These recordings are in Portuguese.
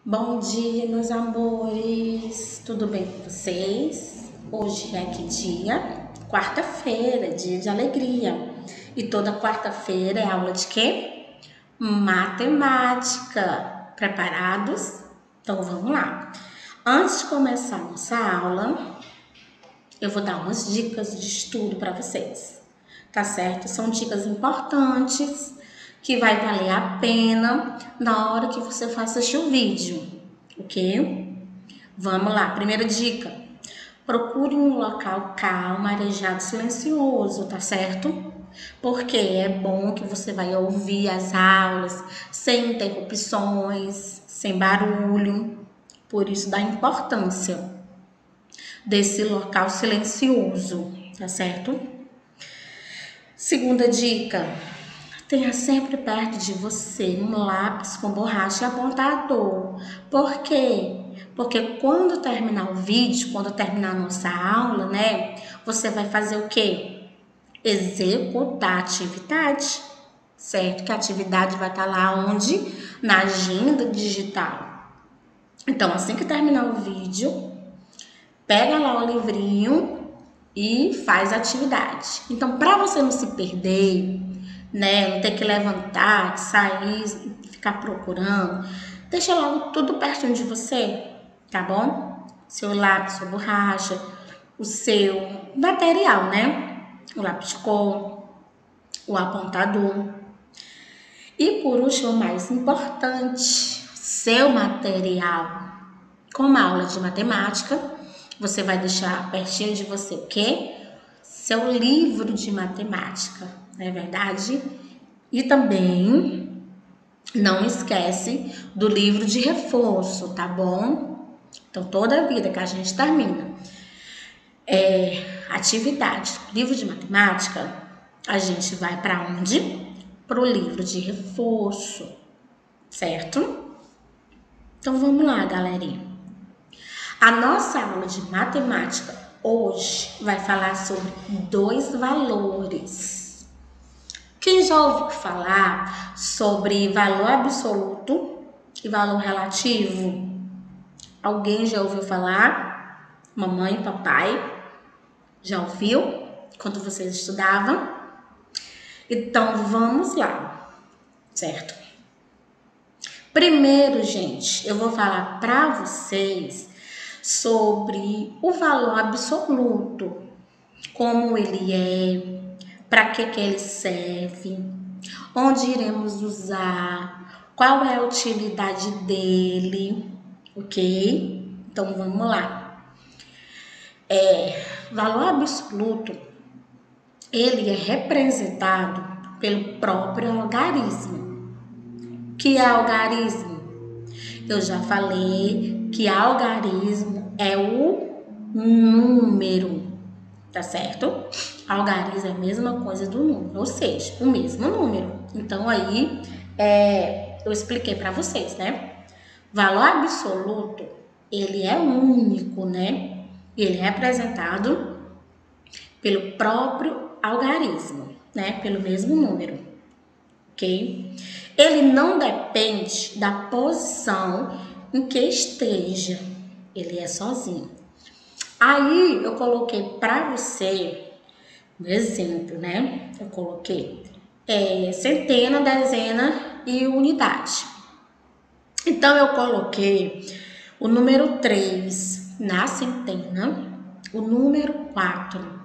Bom dia, meus amores. Tudo bem com vocês? Hoje é que dia? Quarta-feira, dia de alegria. E toda quarta-feira é aula de quê? Matemática. Preparados? Então vamos lá. Antes de começar a nossa aula, eu vou dar umas dicas de estudo para vocês. Tá certo? São dicas importantes que vai valer a pena na hora que você for assistir o vídeo, ok? Vamos lá, primeira dica. Procure um local calmo, arejado, silencioso, tá certo? Porque é bom que você vai ouvir as aulas sem interrupções, sem barulho. Por isso da importância desse local silencioso, tá certo? Segunda dica. Tenha sempre perto de você um lápis com borracha e apontador. Por quê? Porque quando terminar o vídeo, quando terminar a nossa aula, né? Você vai fazer o quê? Executar a atividade, certo? Que a atividade vai estar lá onde? Na agenda digital. Então, assim que terminar o vídeo, pega lá o livrinho e faz a atividade. Então, para você não se perder, né, não ter que levantar, sair, ficar procurando, deixa logo tudo pertinho de você, tá bom? Seu lápis, sua borracha, o seu material, né? O lápis de cor, o apontador. E por último, o mais importante, seu material. Como a aula de matemática, você vai deixar pertinho de você o quê? Seu livro de matemática, não é verdade? E também não esquece do livro de reforço, tá bom? Então, toda vida que a gente termina atividade, livro de matemática, a gente vai para onde? Para o livro de reforço, certo? Então, vamos lá, galerinha. A nossa aula de matemática hoje vai falar sobre dois valores. Quem já ouviu falar sobre valor absoluto e valor relativo? Alguém já ouviu falar? Mamãe, papai? Já ouviu? Quando vocês estudavam? Então, vamos lá, certo? Primeiro, gente, eu vou falar para vocês sobre o valor absoluto, como ele é, para que ele serve, onde iremos usar, qual é a utilidade dele, ok? Então vamos lá. Valor absoluto, ele é representado pelo próprio algarismo. Que é algarismo? Eu já falei que algarismo é o número, tá certo? Algarismo é a mesma coisa do número, ou seja, o mesmo número. Então aí eu expliquei para vocês, né? Valor absoluto, ele é único, né? Ele é representado pelo próprio algarismo, né? Pelo mesmo número, ok? Ele não depende da posição em que esteja, ele é sozinho. Aí eu coloquei para você um exemplo, né? Eu coloquei centena, dezena e unidade. Então eu coloquei o número 3 na centena, o número 4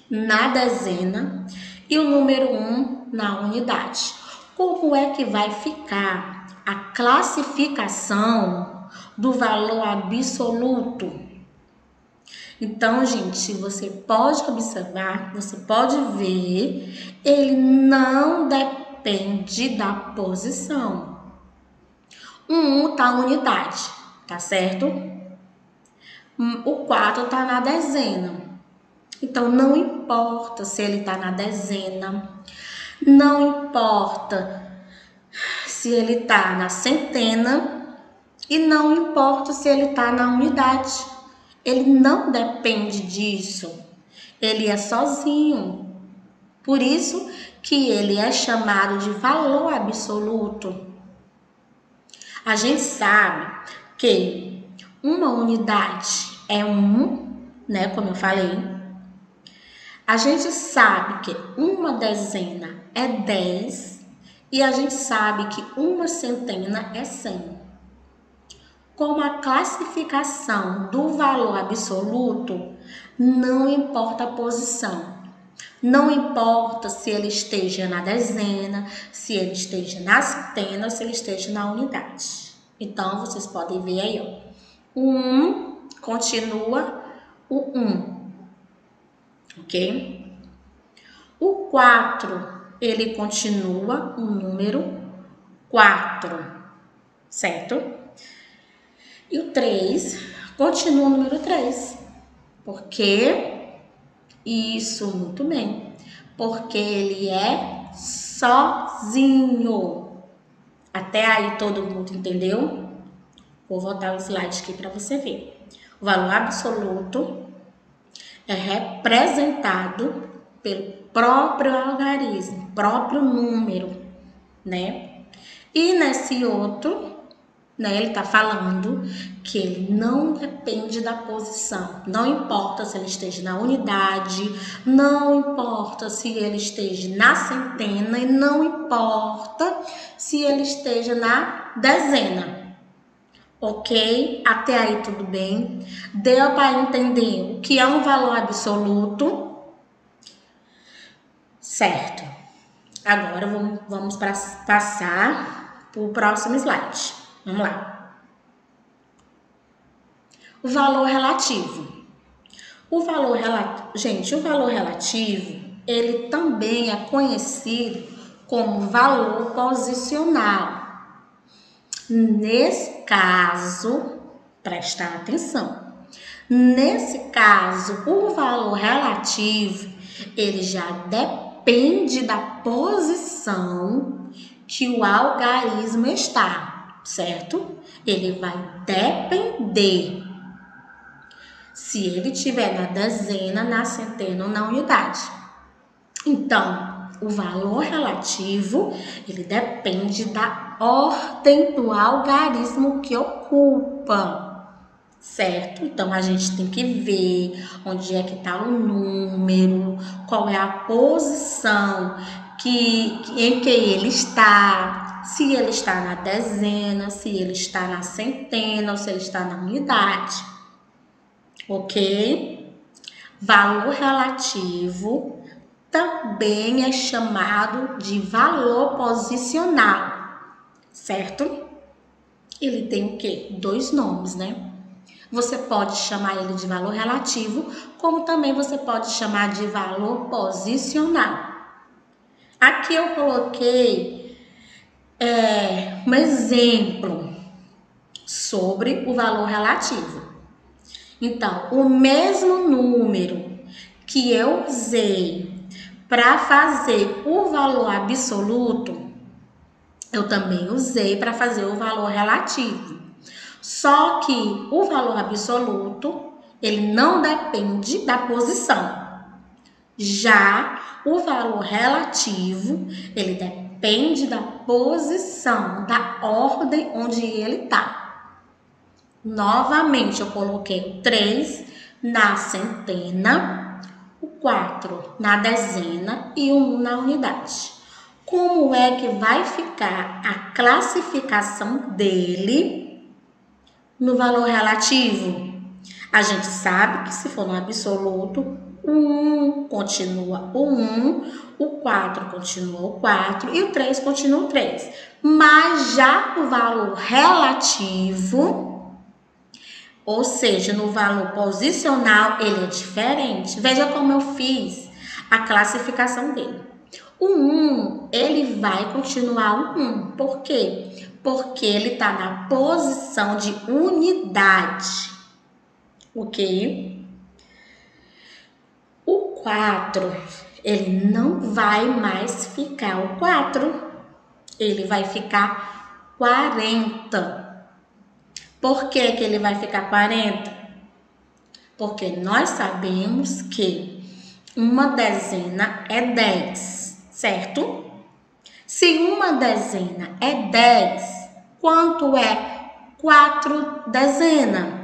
na dezena e o número 1 na unidade. Como é que vai ficar a classificação do valor absoluto? Então, gente, você pode observar, você pode ver, ele não depende da posição. O 1 está na unidade, tá certo? O 4 está na dezena. Então, não importa se ele está na dezena, não importa se ele está na centena e não importa se ele está na unidade. Ele não depende disso. Ele é sozinho. Por isso que ele é chamado de valor absoluto. A gente sabe que uma unidade é 1, né? Como eu falei. A gente sabe que uma dezena é 10 e a gente sabe que uma centena é 100. Como a classificação do valor absoluto, não importa a posição. Não importa se ele esteja na dezena, se ele esteja na centena ou se ele esteja na unidade. Então, vocês podem ver aí, ó. O 1 continua o 1, ok? O 4, ele continua o número 4, certo? E o 3 continua o número 3. Por quê? Isso, muito bem. Porque ele é sozinho. Até aí todo mundo entendeu? Vou voltar o slide aqui para você ver. O valor absoluto é representado pelo próprio algarismo, próprio número, né? E nesse outro, né, ele está falando que ele não depende da posição. Não importa se ele esteja na unidade, não importa se ele esteja na centena e não importa se ele esteja na dezena. Ok? Até aí tudo bem? Deu para entender o que é um valor absoluto? Certo. Agora vamos passar para o próximo slide. Vamos lá. O valor relativo. O valor relativo, ele também é conhecido como valor posicional. Nesse caso, prestar atenção. Nesse caso, o valor relativo, ele já depende da posição que o algarismo está, certo? Ele vai depender se ele estiver na dezena, na centena ou na unidade. Então, o valor relativo, ele depende da ordem do algarismo que ocupa, certo? Então, a gente tem que ver onde é que está o número, qual é a posição em que ele está, se ele está na dezena, se ele está na centena ou se ele está na unidade, ok? Valor relativo também é chamado de valor posicional, certo? Ele tem o quê? 2 nomes, né? Você pode chamar ele de valor relativo, como também você pode chamar de valor posicional. Aqui eu coloquei um exemplo sobre o valor relativo. Então, o mesmo número que eu usei para fazer o valor absoluto, eu também usei para fazer o valor relativo. Só que o valor absoluto, ele não depende da posição. Já o valor relativo, ele depende da posição, da ordem onde ele está. Novamente, eu coloquei o 3 na centena, o 4 na dezena e o 1 na unidade. Como é que vai ficar a classificação dele no valor relativo? A gente sabe que se for no absoluto, o 1 continua o 1, o 4 continua o 4 e o 3 continua o 3. Mas já o valor relativo, ou seja, no valor posicional, ele é diferente. Veja como eu fiz a classificação dele. O 1, ele vai continuar o 1. Por quê? Porque ele está na posição de unidade. Ok? O 4, ele não vai mais ficar o 4. Ele vai ficar 40. Por que que ele vai ficar 40? Porque nós sabemos que uma dezena é 10, certo? Se uma dezena é 10, Quanto é 4 dezenas?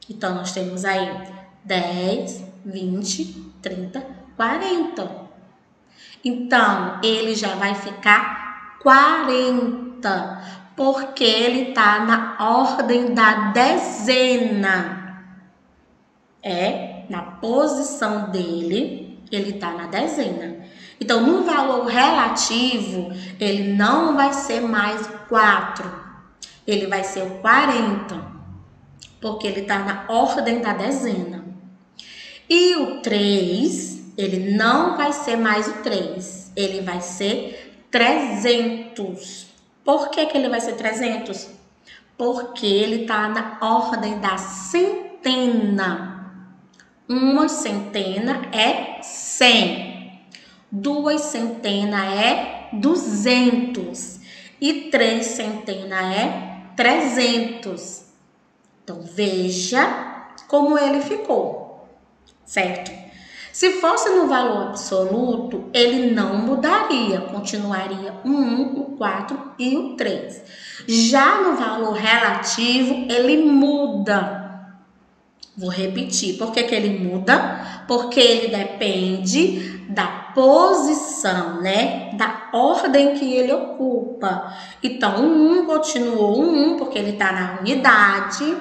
Então, nós temos aí 10, 20, 30, 40. Então, ele já vai ficar 40, porque ele está na ordem da dezena. Na posição dele, ele está na dezena. Então, no valor relativo, ele não vai ser mais 4, ele vai ser o 40, porque ele está na ordem da dezena. E o 3, ele não vai ser mais o 3, ele vai ser 300. Por que ele vai ser 300? Porque ele está na ordem da centena. Uma centena é 100, 2 centenas é 200 e 3 centenas é 300. Então, veja como ele ficou, certo? Se fosse no valor absoluto, ele não mudaria, continuaria o 1, o 4 e o 3. Já no valor relativo, ele muda. Vou repetir, por que ele muda? Porque ele depende da posição, né? Da ordem que ele ocupa. Então, o 1 continuou o 1, porque ele está na unidade.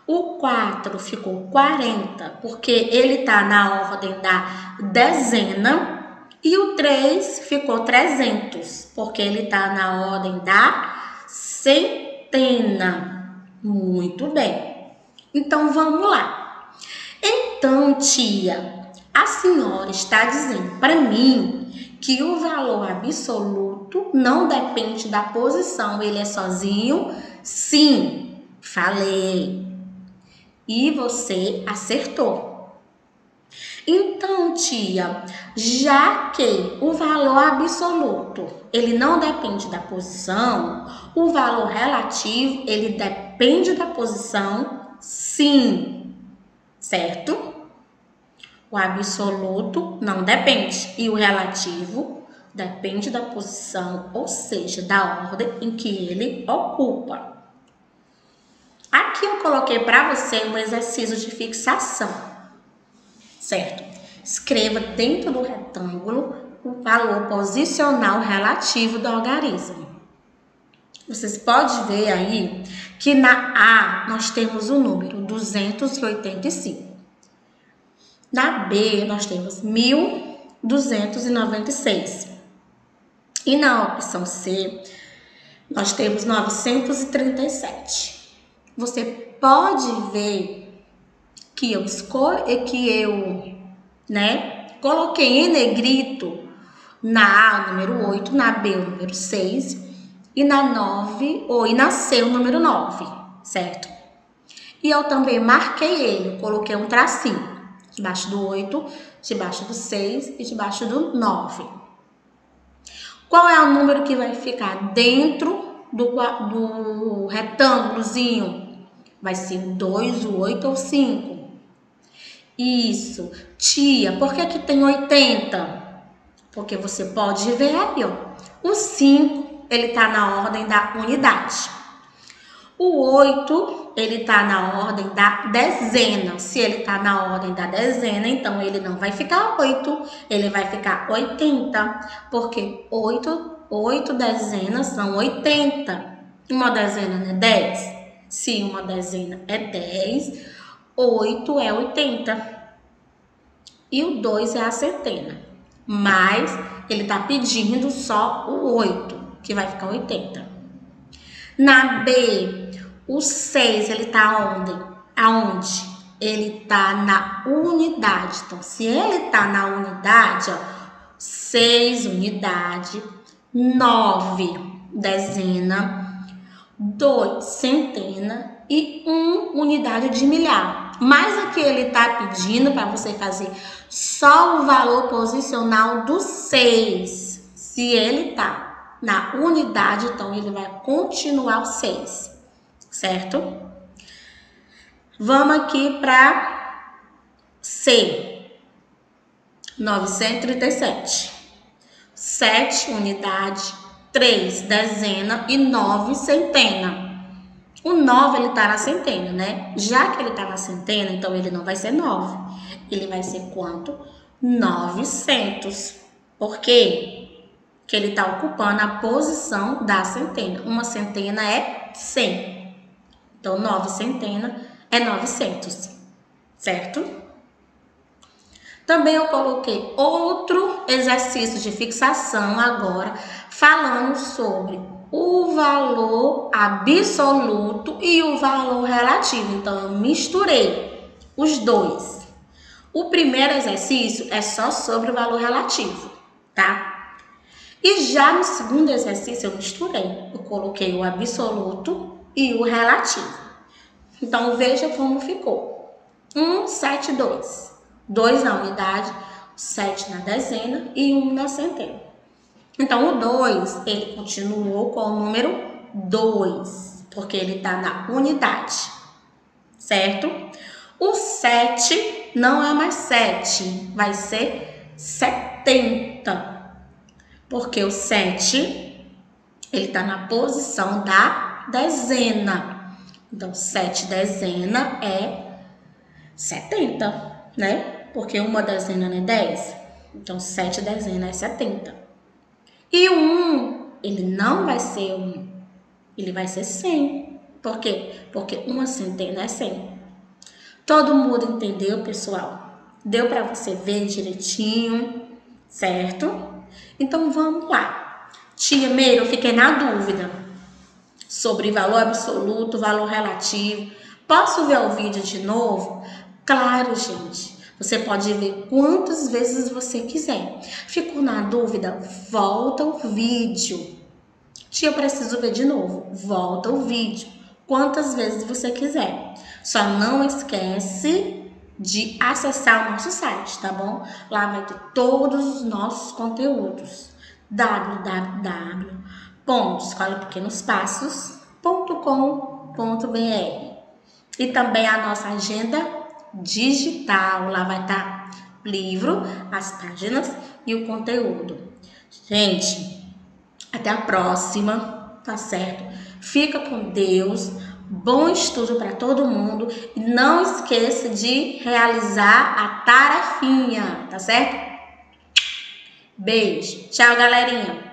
O 4 ficou 40, porque ele está na ordem da dezena. E o 3 ficou 300, porque ele está na ordem da centena. Muito bem. Então, vamos lá. Então, tia, a senhora está dizendo para mim que o valor absoluto não depende da posição, ele é sozinho? Sim, falei. E você acertou. Então, tia, já que o valor absoluto, ele não depende da posição, o valor relativo, ele depende da posição? Sim, certo? O absoluto não depende e o relativo depende da posição, ou seja, da ordem em que ele ocupa. Aqui eu coloquei para você um exercício de fixação, certo? Escreva dentro do retângulo o valor posicional relativo do algarismo. Vocês podem ver aí que na A nós temos o número 285. Na B nós temos 1296. E na opção C nós temos 937. Você pode ver que eu coloquei em negrito na A o número 8, na B o número 6 e na C o número 9, certo? E eu também marquei ele, coloquei um tracinho debaixo do 8, debaixo do 6 e debaixo do 9. Qual é o número que vai ficar dentro do retângulozinho? Vai ser o 2, o 8 ou o 5? Isso. Tia, por que tem 80? Porque você pode ver aí, ó. O 5, ele tá na ordem da unidade. O 8, ele tá na ordem da dezena. Se ele tá na ordem da dezena, então ele não vai ficar 8, ele vai ficar 80. Porque 8 dezenas são 80. Uma dezena não é 10? Se uma dezena é 10, 8 é 80. E o 2 é a centena. Mas ele está pedindo só o 8, que vai ficar 80. Na B, o 6, ele está aonde? Ele está na unidade. Então, se ele está na unidade, ó, 6 unidade, 9 dezena, 2 centena e 1 unidade de milhar. Mas aqui ele está pedindo para você fazer só o valor posicional do 6. Se ele está na unidade, então ele vai continuar o 6, certo? Vamos aqui para C. 937. 7 unidade, 3 dezena e 9 centena. O 9 ele tá na centena, né? Já que ele tá na centena, então ele não vai ser 9. Ele vai ser quanto? 900. Por quê? Porque ele tá ocupando a posição da centena. Uma centena é 100. Então, 9 centena é 900, certo? Também eu coloquei outro exercício de fixação agora, falando sobre o valor absoluto e o valor relativo. Então, eu misturei os dois. O primeiro exercício é só sobre o valor relativo, tá? E já no segundo exercício eu misturei. Eu coloquei o absoluto e o relativo. Então, veja como ficou. 1, 7, 2. 2 na unidade, 7 na dezena e 1 na centena. Então, o 2, ele continuou com o número 2, porque ele está na unidade, certo? O 7 não é mais 7, vai ser 70, porque o 7, ele está na posição da dezena. Então, 7 dezena é 70, né? Porque uma dezena não é 10. Então, 7 dezena é 70. E o 1, ele não vai ser 1, ele vai ser 100. Por quê? Porque uma centena é 100. Todo mundo entendeu, pessoal? Deu para você ver direitinho, certo? Então, vamos lá. Tia Meira, eu fiquei na dúvida sobre valor absoluto, valor relativo. Posso ver o vídeo de novo? Claro, gente. Você pode ver quantas vezes você quiser. Ficou na dúvida? Volta o vídeo. Tia, eu preciso ver de novo. Volta o vídeo. Quantas vezes você quiser. Só não esquece de acessar o nosso site, tá bom? Lá vai ter todos os nossos conteúdos. www.escolapequenospassos.com.br. E também a nossa agenda digital, lá vai estar o livro, as páginas e o conteúdo. Gente, até a próxima, tá certo? Fica com Deus, bom estudo para todo mundo e não esqueça de realizar a tarefinha, tá certo? Beijo, tchau, galerinha!